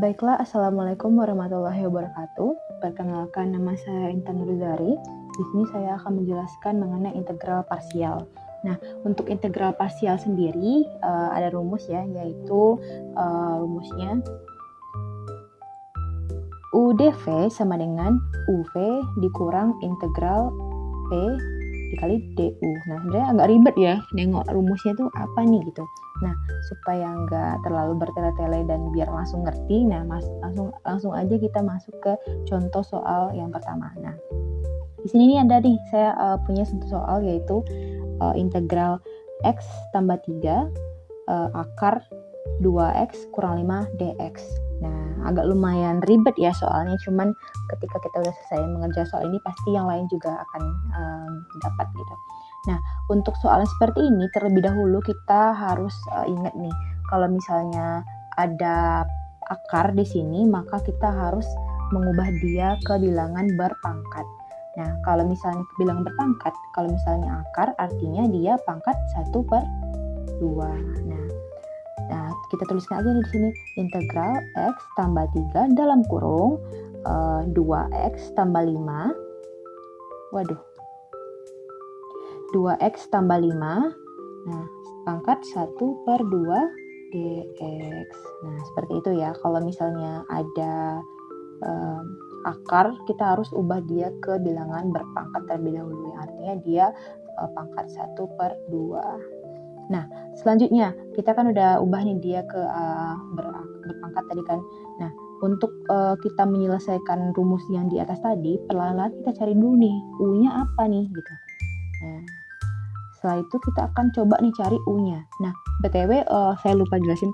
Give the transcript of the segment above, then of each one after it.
Baiklah, Assalamualaikum warahmatullahi wabarakatuh. Perkenalkan, nama saya Intan Nuruzari. Di sini saya akan menjelaskan mengenai integral parsial. Nah, untuk integral parsial sendiri ada rumus ya, yaitu rumusnya UdV sama dengan UV dikurang integral P dikali DU. Nah, sebenarnya agak ribet ya nengok rumusnya tuh apa nih gitu. Nah, supaya nggak terlalu bertele-tele dan biar langsung ngerti, nah langsung aja kita masuk ke contoh soal yang pertama. Nah, di sini nih ada nih saya punya satu soal yaitu integral x tambah 3 akar 2x kurang 5 dx. Nah, agak lumayan ribet ya soalnya, cuman ketika kita udah selesai mengerjakan soal ini pasti yang lain juga akan dapat gitu. Nah, untuk soal seperti ini terlebih dahulu kita harus ingat nih, kalau misalnya ada akar di sini maka kita harus mengubah dia ke bilangan berpangkat. Nah, kalau misalnya bilangan berpangkat, kalau misalnya akar artinya dia pangkat 1/2. Nah, kita tuliskan aja di sini integral x tambah 3 dalam kurung 2x tambah 5. 2x tambah 5. Nah, pangkat 1/2 dx. Nah, seperti itu ya. Kalau misalnya ada akar, kita harus ubah dia ke bilangan berpangkat terlebih dahulu. Artinya dia pangkat 1/2. Nah, selanjutnya kita kan udah ubah nih dia ke berpangkat tadi kan. Nah, untuk kita menyelesaikan rumus yang di atas tadi, perlahan-lahan kita cari dulu nih U-nya apa nih gitu. Nah, setelah itu kita akan coba nih cari U-nya. Nah, BTW saya lupa jelasin.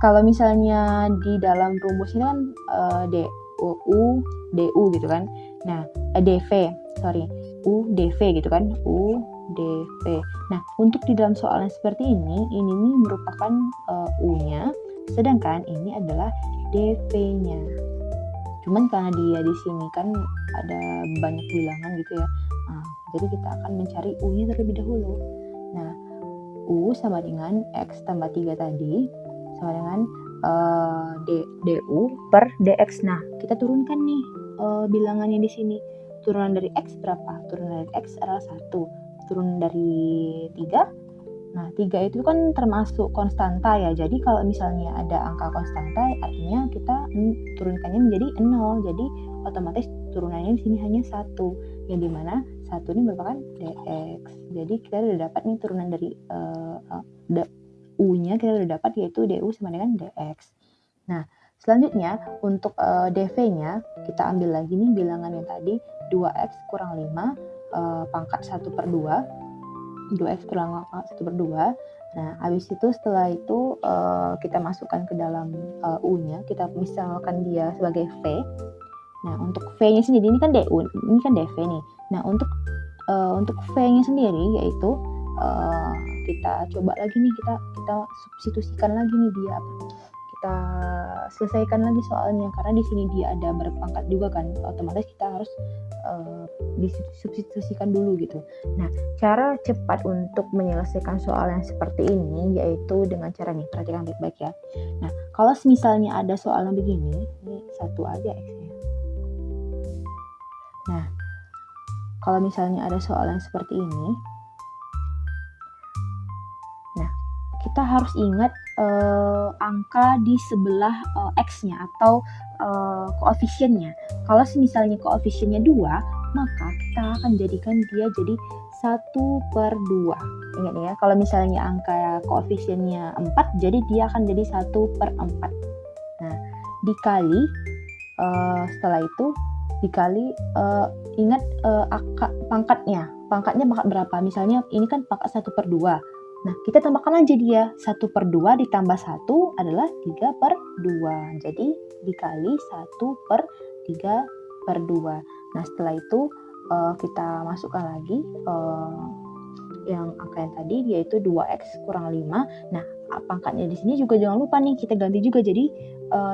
Kalau misalnya di dalam rumus ini kan DU gitu kan. Nah, UdV gitu kan. UdV. Nah, untuk di dalam soalan seperti ini nih merupakan U-nya, sedangkan ini adalah dV-nya. Cuman karena dia di sini kan ada banyak bilangan gitu ya. Nah, jadi kita akan mencari U-nya terlebih dahulu. Nah, U sama dengan X tambah 3 tadi sama dengan DU per DX. Nah, kita turunkan nih bilangannya di sini. Turunan dari X berapa? Turunan dari X adalah 1. Turunan dari 3. Nah, 3 itu kan termasuk konstanta ya. Jadi kalau misalnya ada angka konstanta, artinya kita turunkannya menjadi 0. Jadi otomatis turunannya di sini hanya 1. Yang dimana 1 ini merupakan dx. Jadi kita udah dapat nih turunan dari U-nya kita udah dapat, yaitu DU sama dengan dx. Nah, selanjutnya untuk dv-nya kita ambil lagi nih bilangan yang tadi 2x kurang 5 pangkat 1/2. 2x kurang 1/2. Nah, habis itu setelah itu kita masukkan ke dalam U-nya, kita misalkan dia sebagai V. Nah, untuk V-nya sendiri ini kan DU, ini kan dV nih. Nah, untuk V-nya sendiri yaitu kita coba lagi nih, kita substitusikan lagi nih dia apa? Kita selesaikan lagi soalnya, karena di sini dia ada berpangkat juga kan, otomatis kita harus disubstitusikan dulu gitu. Nah, cara cepat untuk menyelesaikan soal yang seperti ini yaitu dengan cara nih, perhatikan baik-baik ya. Nah, kalau misalnya ada soal yang begini, ini satu aja X-nya. Nah, kalau misalnya ada soal yang seperti ini, nah kita harus ingat angka di sebelah X-nya atau koefisiennya. Kalau misalnya koefisiennya 2, maka kita akan jadikan dia jadi 1/2. Ingat ya, kalau misalnya angka koefisiennya 4, jadi dia akan jadi 1/4. Nah, dikali setelah itu dikali ingat pangkatnya pangkat berapa? Misalnya ini kan pangkat 1/2. Nah, kita tambahkan aja dia 1/2 ditambah 1 adalah 3/2. Jadi dikali 1/3/2. Nah, setelah itu kita masukkan lagi yang angka yang tadi yaitu 2x kurang 5. Nah, pangkatnya di sini juga jangan lupa nih kita ganti juga jadi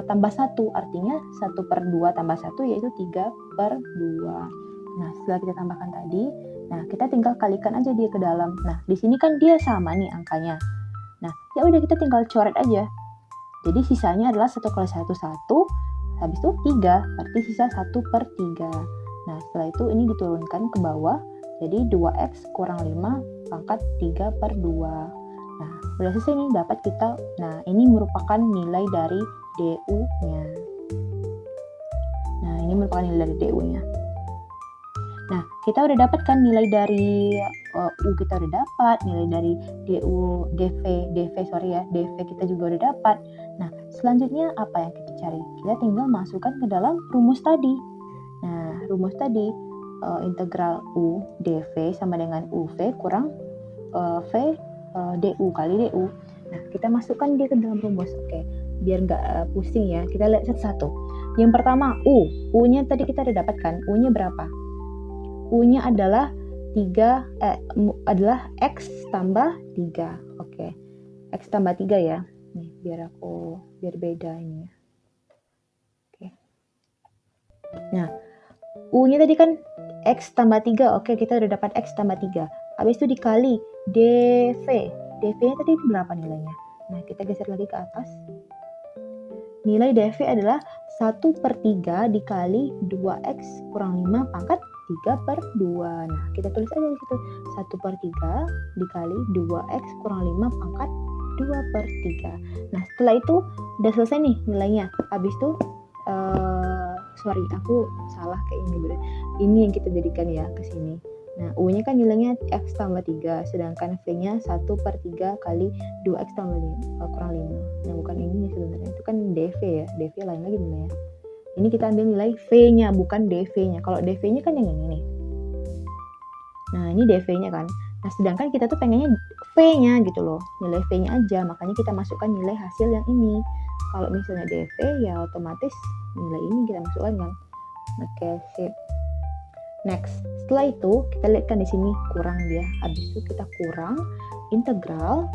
tambah 1, artinya 1/2 tambah 1 yaitu 3/2. Nah, setelah kita tambahkan tadi, nah kita tinggal kalikan aja dia ke dalam. Nah, di sini kan dia sama nih angkanya. Nah, ya udah kita tinggal coret aja. Jadi sisanya adalah 1 kali 1, 1. habis itu 3, berarti sisa 1/3. Nah, setelah itu ini diturunkan ke bawah, jadi 2x kurang 5 pangkat 3/2. Nah, udah selesai nih, dapat kita. Nah, ini merupakan nilai dari DU-nya. Nah, ini merupakan nilai dari DU-nya. Nah, kita udah dapat kan nilai dari U kita udah dapat, nilai dari DU, DV kita juga udah dapat. Nah, selanjutnya apa yang kita cari? Kita tinggal masukkan ke dalam rumus tadi. Nah, rumus tadi integral U dV sama dengan UV kurang V DU kali DU. Nah, kita masukkan dia ke dalam rumus. Oke, biar nggak pusing ya. Kita lihat satu-satu. Yang pertama U-nya tadi kita udah dapat kan? U-nya berapa? U-nya adalah adalah X tambah 3. Oke. X tambah 3 ya. Nih, biar beda ini ya. Oke. Nah, U-nya tadi kan X tambah 3. Oke, kita udah dapat X tambah 3. Habis itu dikali DV. DV-nya tadi berapa nilainya? Nah, kita geser lagi ke atas. Nilai DV adalah 1/3 dikali 2x kurang 5 pangkat 3/2. Nah, kita tulis aja di situ. 1/3 dikali 2x kurang 5 pangkat 2/3. Nah, setelah itu udah selesai nih nilainya. Habis itu aku salah kayak ini bener. Ini yang kita jadikan ya ke sini. Nah, U-nya kan nilainya X tambah 3, sedangkan V-nya 1/3 kali 2X tambah 5, kurang 5. Nah, bukan ini sebenarnya, itu kan DV ya, DV lain lagi nilainya. Ini kita ambil nilai V-nya, bukan DV-nya. Kalau DV-nya kan yang ini nih. Nah, ini DV-nya kan. Nah, sedangkan kita tuh pengennya V-nya gitu loh, nilai V-nya aja, makanya kita masukkan nilai hasil yang ini. Kalau misalnya DV, ya otomatis nilai ini kita masukkan kan. Oke, sip. Next, setelah itu kita lihat kan di sini kurang dia. Habis itu kita kurang integral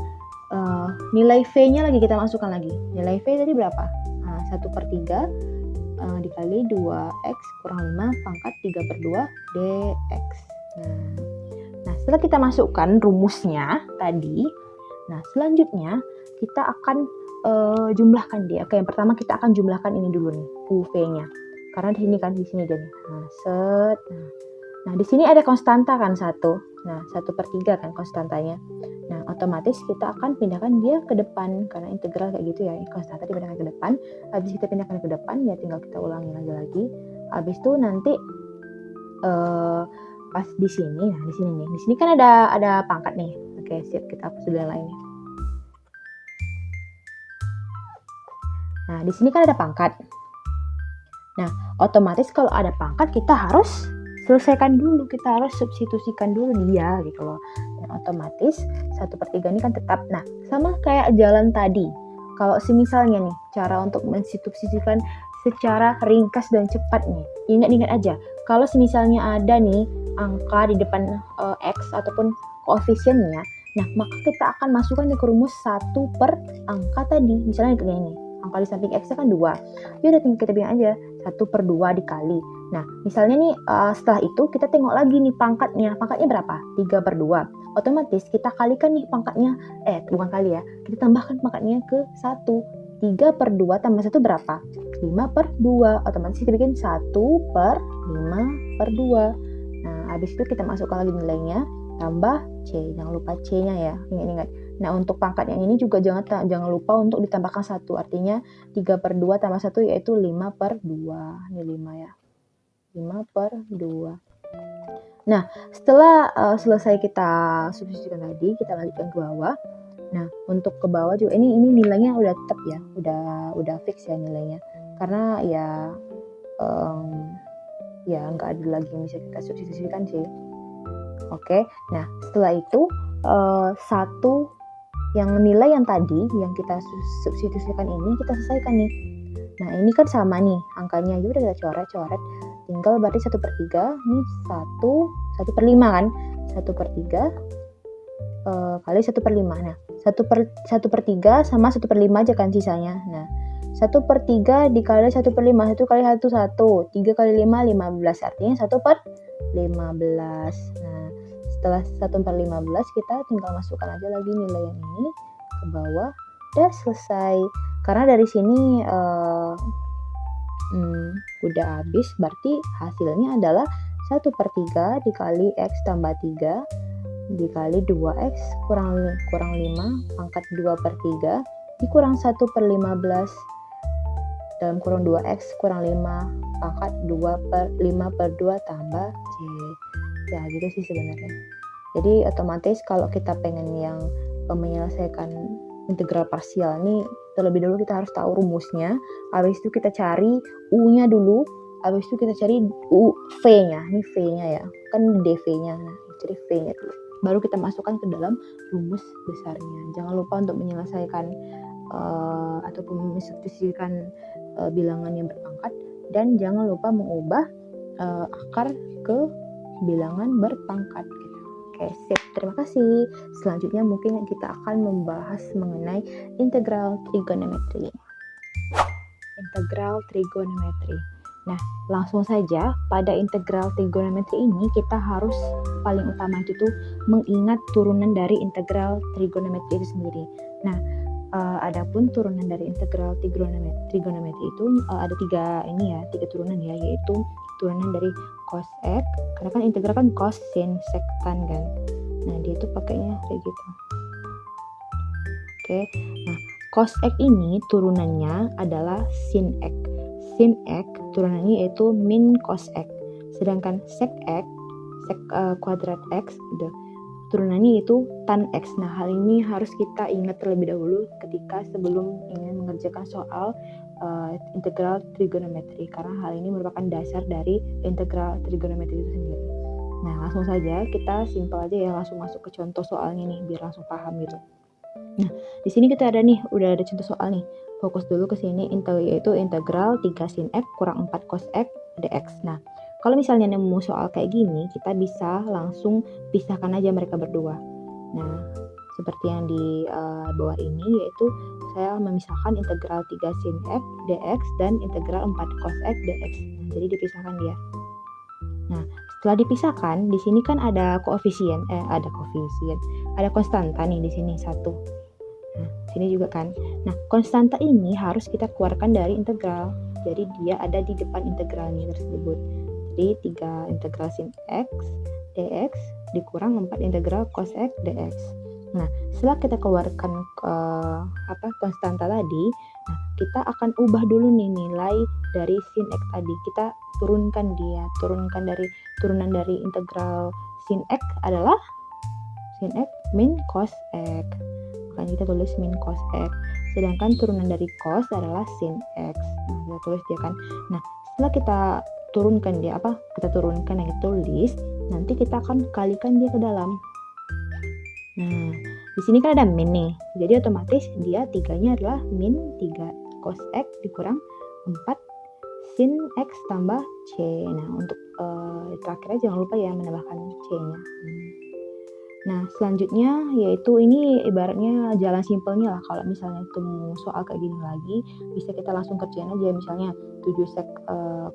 nilai V-nya lagi kita masukkan lagi. Nilai V tadi berapa? 1/3 dikali 2x kurang 5 pangkat 3/2 dx. Nah, setelah kita masukkan rumusnya tadi, nah selanjutnya kita akan jumlahkan dia. Oke, yang pertama kita akan jumlahkan ini dulu nih, UV-nya. Karena di sini dia. Nah, set. Nah, di sini ada konstanta kan 1. Nah, 1/3 kan konstantanya. Nah, otomatis kita akan pindahkan dia ke depan karena integral kayak gitu ya. Konstanta dipindahkan ke depan. Habis kita pindahkan ke depan, ya tinggal kita ulangi lagi. Habis itu nanti pas di sini, nah di sini nih. Di sini kan ada pangkat nih. Oke, sip, kita hapus dulu yang lainnya. Nah, di sini kan ada pangkat. Nah, otomatis kalau ada pangkat kita harus selesaikan dulu, kita harus substitusikan dulu dia gitu loh. Dan otomatis 1/3 ini kan tetap. Nah, sama kayak jalan tadi. Kalau misalnya nih, cara untuk mensubstitusikan secara ringkas dan cepat nih. Ingat-ingat aja, kalau misalnya ada nih angka di depan X ataupun koefisiennya, nah maka kita akan masukkan ke rumus 1 per angka tadi. Misalnya kayak gini. Angka di samping X kan 2. Ya udah tinggal kita bilang aja 1/2 dikali. Nah, misalnya nih setelah itu kita tengok lagi nih pangkatnya. Pangkatnya berapa? 3/2. Otomatis kita kalikan nih pangkatnya. Bukan kali ya. Kita tambahkan pangkatnya ke 1. 3/2 tambah 1 berapa? 5/2. Otomatis kita bikin 1/5/2. Nah, habis itu kita masukkan lagi nilainya. Tambah C. Jangan lupa C-nya ya. Ingat-ingat. Nah, untuk pangkat yang ini juga jangan lupa untuk ditambahkan 1. Artinya 3/2 tambah 1 yaitu 5/2. Ini 5 ya. 5/2. Nah, setelah selesai kita substitusikan tadi, kita lanjutkan ke bawah. Nah, untuk ke bawah juga ini nilainya udah tetap ya. Udah fix ya nilainya. Karena ya nggak ada lagi yang bisa kita substitusikan sih. Oke. Nah, setelah itu yang nilai yang tadi yang kita substitusikan ini kita selesaikan nih. Nah, ini kan sama nih angkanya. Jadi udah kita coret. Tinggal berarti 1/3. Ini 1/5 kan. 1/3 kali 1/5. Nah, 1/3 sama 1/5 aja kan sisanya. Nah, 1/3 dikali 1/5. 1 kali 1, 1. 3 kali 5, 15. Artinya 1/15. Nah, setelah 1/15 kita tinggal masukkan aja lagi nilai yang ini ke bawah. Udah selesai. Karena dari sini udah habis, berarti hasilnya adalah 1/3 dikali X tambah 3 dikali 2X kurang 5 pangkat 2/3 dikurang 1/15 dalam kurung 2X kurang 5 pangkat 5/2 tambah C. Ya gitu sih sebenarnya. Jadi otomatis kalau kita pengen yang menyelesaikan integral parsial ini, terlebih dahulu kita harus tahu rumusnya, habis itu kita cari U-nya dulu, habis itu kita cari V-nya, ini V-nya ya, kan dV-nya, nah cari V-nya dulu. Baru kita masukkan ke dalam rumus besarnya. Jangan lupa untuk menyelesaikan ataupun mensubstitusikan bilangan yang berpangkat, dan jangan lupa mengubah akar ke bilangan berpangkat. Oke, sip. Terima kasih. Selanjutnya mungkin kita akan membahas mengenai integral trigonometri. Integral trigonometri. Nah, langsung saja pada integral trigonometri ini kita harus paling utama itu tuh mengingat turunan dari integral trigonometri itu sendiri. Nah, adapun turunan dari integral trigonometri itu ada tiga turunan ya, yaitu turunan dari cos X, karena kan integral kan cos, sin, sec, tan kan. Nah, dia tuh pakainya kayak gitu. Oke. Nah, cos X ini turunannya adalah sin X. Sin X turunannya yaitu min cos X. Sedangkan sec X, sec kuadrat X, turunannya yaitu tan X. Nah, hal ini harus kita ingat terlebih dahulu ketika sebelum ingin mengerjakan soal integral trigonometri, karena hal ini merupakan dasar dari integral trigonometri itu sendiri. Nah, langsung saja kita simpel aja ya, langsung masuk ke contoh soalnya nih biar langsung paham gitu. Nah, di sini kita udah ada contoh soal nih. Fokus dulu ke sini, yaitu integral 3 sin X kurang 4 cos X dx. Nah, kalau misalnya nemu soal kayak gini, kita bisa langsung pisahkan aja mereka berdua. Nah, seperti yang di bawah ini, yaitu saya memisahkan integral 3 sin X dx dan integral 4 cos X dx. Nah, jadi dipisahkan dia. Nah, setelah dipisahkan, di sini kan ada ada konstanta nih di sini 1. Nah, sini juga kan. Nah, konstanta ini harus kita keluarkan dari integral. Jadi dia ada di depan integralnya tersebut. Jadi 3 integral sin X dx dikurang 4 integral cos X dx. Nah, setelah kita keluarkan konstanta tadi, nah kita akan ubah dulu nih nilai dari sin X tadi. Kita turunkan dari turunan dari integral sin X adalah sin X min cos X. Kan kita tulis min cos X. Sedangkan turunan dari cos adalah sin X. Nah, kita tulis dia kan. Nah, setelah kita turunkan dia yang kita tulis, nanti kita akan kalikan dia ke dalam. Nah, di sini kan ada min nih. Jadi otomatis dia 3-nya adalah min 3 cos X dikurang 4 sin X tambah C. Nah, untuk terakhirnya jangan lupa ya menambahkan C-nya. Nah, selanjutnya yaitu ini ibaratnya jalan simpelnya lah. Kalau misalnya temu soal kayak gini lagi, bisa kita langsung kerjain aja. Misalnya 7 sek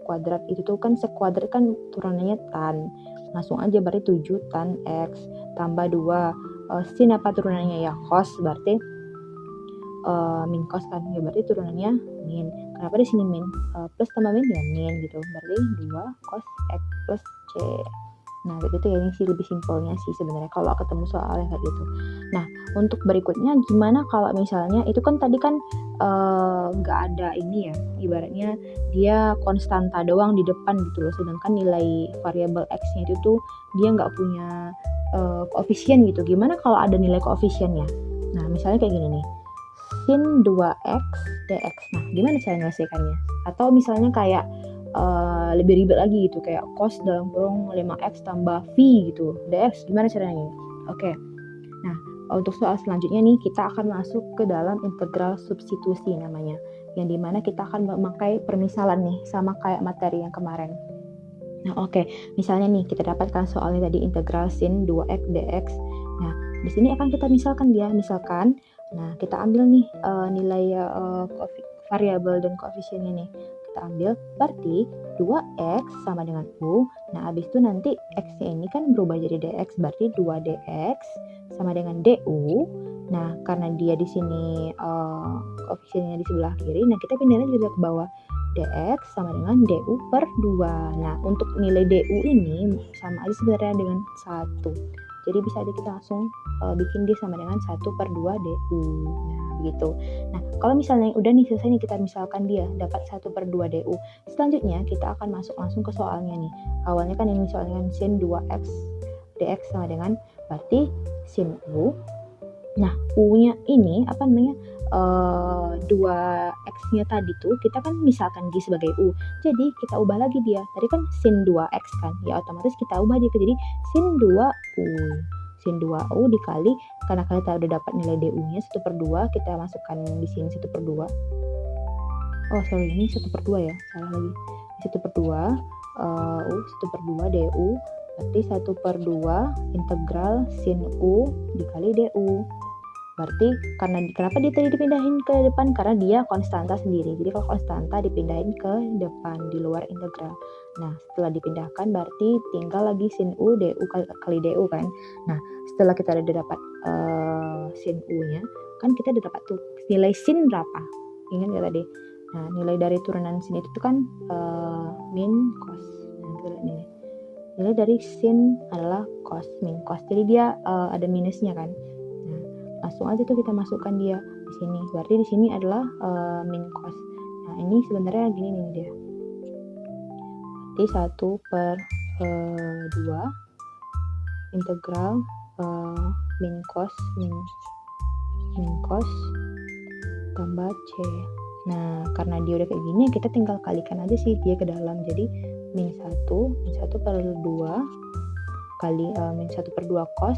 kuadrat, itu tuh kan sek kuadrat kan turunannya tan. Langsung aja berarti 7 tan X tambah 2 sin apa turunannya ya, cos, berarti min cos kan. Ya berarti turunannya min. Kenapa di sini min? Plus tambah min ya min gitu. Berarti 2 cos X plus C. Nah, kayak gitu ya, ini sih lebih simpelnya sih sebenarnya kalau ketemu soal yang kayak gitu. Nah, untuk berikutnya gimana kalau misalnya itu kan tadi kan nggak ada ini ya, ibaratnya dia konstanta doang di depan gitu loh, sedangkan nilai variabel X-nya itu tuh dia nggak punya koefisien gitu. Gimana kalau ada nilai koefisiennya? Nah, misalnya kayak gini nih, sin 2x dx. Nah, gimana cara menyelesaikannya? Atau misalnya kayak lebih ribet lagi gitu, kayak cos dalam kurung 5x tambah v gitu dx. Gimana caranya? Oke. Nah, untuk soal selanjutnya nih kita akan masuk ke dalam integral substitusi namanya, yang dimana kita akan memakai permisalan nih sama kayak materi yang kemarin. Nah, oke. Misalnya nih kita dapatkan soalnya tadi integral sin 2x dx. Nah, di sini akan kita misalkan. Nah, kita ambil nih nilai variabel dan koefisiennya nih. Kita ambil, berarti 2x sama dengan u. Nah, habis itu nanti x-nya ini kan berubah jadi dx, berarti 2dx sama dengan du. Nah, karena dia di sini koefisiennya di sebelah kiri, nah kita pindahin aja ke bawah. dx sama dengan du per 2. Nah, untuk nilai du ini sama aja sebenarnya dengan 1. Jadi bisa aja kita langsung bikin dia sama dengan 1 per 2 du. Nah, begitu. Nah, kalau misalnya udah nih selesai nih, kita misalkan dia dapat 1 per 2 du. Selanjutnya kita akan masuk langsung ke soalnya nih. Awalnya kan ini soalnya kan sin 2x dx sama dengan berarti sin u. Nah, u-nya ini apa namanya? 2x-nya tadi tuh kita kan misalkan dia sebagai u. Jadi kita ubah lagi dia. Tadi kan sin 2x kan. Ya otomatis kita ubah dia jadi sin 2u. Sin 2u dikali, karena kita udah dapat nilai du-nya 1 per 2, kita masukkan di sini 1 per 2. Oh sorry, ini 1 per 2 ya, salah lagi. 1 per 2 1 per 2 du, berarti 1 per 2 integral sin u dikali du. Berarti kenapa dia tadi dipindahin ke depan? Karena dia konstanta sendiri. Jadi kalau konstanta dipindahin ke depan di luar integral. Nah, setelah dipindahkan berarti tinggal lagi sin u du kali du kan. Nah, setelah kita udah dapat sin u-nya, kan kita udah dapat tuh nilai sin berapa? Ingat gak tadi? Nah, nilai dari turunan sin itu kan min cos. Nah, kita lihat nih. Nilai dari sin adalah cos min cos. Jadi dia ada minusnya kan. Langsung aja tuh kita masukkan dia di sini. Berarti di sini adalah min cos. Nah, ini sebenarnya gini nih dia. Berarti 1 per 2 integral min cos tambah c. Nah, karena dia udah kayak gini, kita tinggal kalikan aja sih dia ke dalam. Jadi min 1 per 2 kali min 1 per 2 cos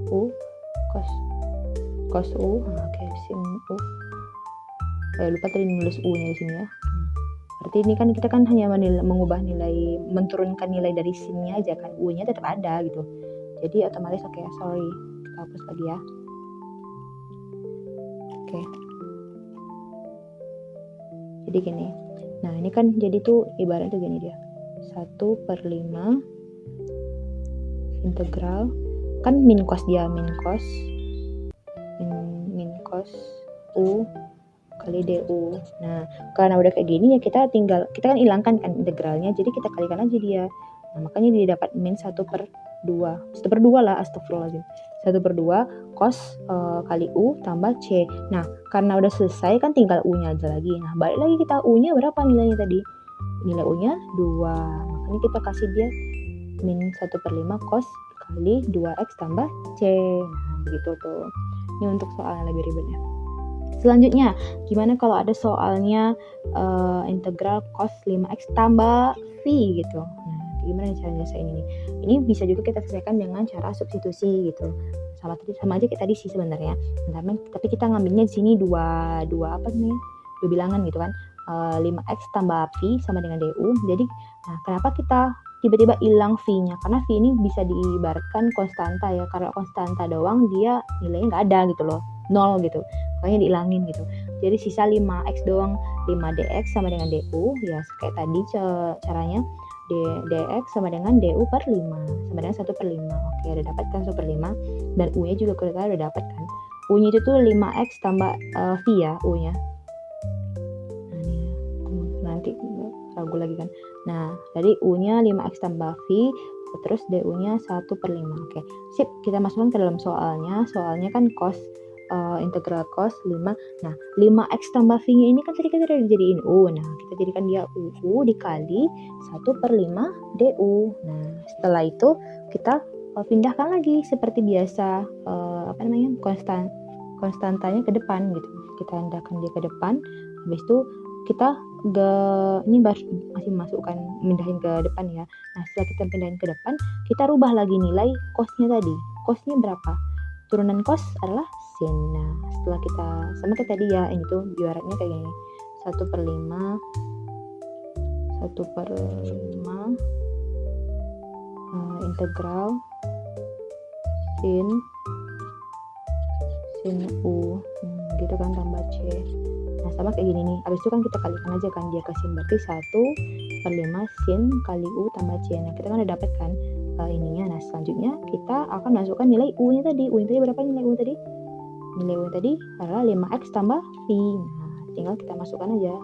u. Oke, sin u. Lupa tadi nulis u-nya di sini ya. Berarti ini kan kita kan hanya mengubah nilai, menurunkan nilai dari sin-nya aja kan, u-nya tetap ada gitu. Jadi otomatis oke, sorry, kita hapus lagi ya. Oke. Jadi gini. Nah, ini kan jadi tuh ibaratnya tuh gini dia. 1 per 5 integral kan min cos dia, min cos u kali du. Nah, karena udah kayak gini ya kita kan hilangkan kan integralnya, jadi kita kalikan aja dia. Nah, makanya dia dapat min 1 per 2 lah, astagfirullahaladzim. 1 per 2 cos kali u tambah c. Nah, karena udah selesai kan tinggal u-nya aja lagi. Nah, balik lagi kita, u-nya berapa nilainya tadi? Nilai u-nya 2. Makanya kita kasih dia min 1 per 5 cos kali 2x tambah c. Nah, begitu tuh. Ini untuk soal yang lebih ribetnya. Selanjutnya, gimana kalau ada soalnya integral cos 5x tambah v gitu. Nah, gimana cara nyelesain ini? Ini bisa juga kita selesaikan dengan cara substitusi gitu. Sama aja kayak tadi sih sebenarnya. Tapi kita ngambilnya di sini dua bilangan gitu kan. 5x tambah v sama dengan du. Jadi, nah kenapa kita tiba-tiba hilang v-nya? Karena v ini bisa diibaratkan konstanta ya. Kalau konstanta doang dia nilainya nggak ada gitu loh, 0 gitu. Makanya dihilangin gitu. Jadi sisa 5x doang, 5dx sama dengan du. Ya kayak tadi caranya, dx sama dengan du per 5 sama dengan 1 per 5. Oke, udah dapat kan 1 per 5. Dan u-nya juga kita udah dapat kan. U-nya itu tuh 5x tambah v ya, u-nya. Nah, ini nanti ragu lagi kan. Nah, jadi u-nya 5x tambah v, terus du-nya 1 per 5. Oke, sip, kita masukkan ke dalam soalnya. Soalnya kan cos integral cos 5. Nah, 5x tambah v-nya ini kan tadi kita udah jadiin u. Nah, kita jadikan dia u dikali 1 per 5 du. Nah, setelah itu kita pindahkan lagi seperti biasa, konstantanya ke depan gitu. Kita pindahkan dia ke depan. Habis itu kita ini masih masukkan, pindahin ke depan ya. Nah, setelah kita pindahin ke depan, kita rubah lagi nilai cosnya tadi. Cosnya berapa? Turunan cos adalah sin. Nah, setelah kita sama kayak tadi ya, ini tuh ibaratnya kayak gini. 1 per 5 integral sin u gitu kan tambah c. Nah, sama kayak gini nih. Habis itu kan kita kalikan aja kan dia ke sin. Berarti 1 per 5 sin kali u tambah c. Nah, kita kan udah dapat kan ininya. Nah, selanjutnya kita akan masukkan nilai u-nya tadi. U-nya tadi berapa nilai u tadi? Nilai u tadi adalah 5x tambah v. Nah, tinggal kita masukkan aja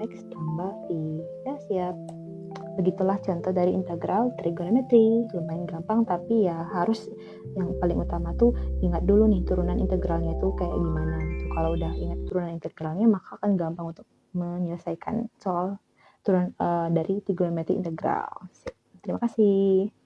5x tambah pi. Ya, siap. Begitulah contoh dari integral trigonometri. Lumayan gampang, tapi ya harus yang paling utama tuh ingat dulu nih turunan integralnya tuh kayak gimana gitu. Kalau udah ingat turunan integralnya, maka akan gampang untuk menyelesaikan soal dari trigonometri integral. Terima kasih.